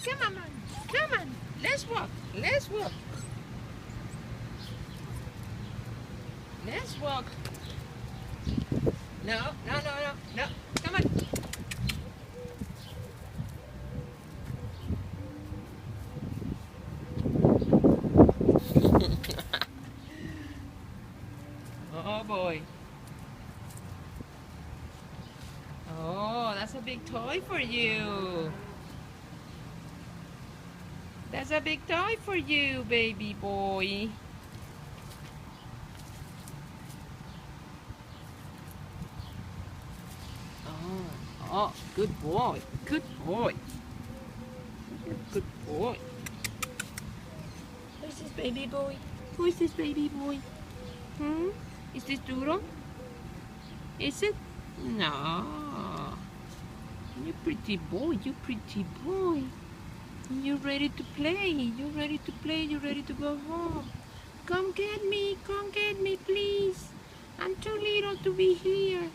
Come on, come on. Let's walk. Let's walk. Let's walk. No, no, no, no, no. Come on. Oh boy. Oh, that's a big toy for you. That's a big toy for you, baby boy. Oh, oh, good boy. Good boy. Good boy. Who's this baby boy? Who is this baby boy? Hmm? Is this Duro? Is it? No. You pretty boy. You pretty boy. You ready to play? You ready to play? You ready to go home? Come get me. Come get me, please. I'm too little to be here.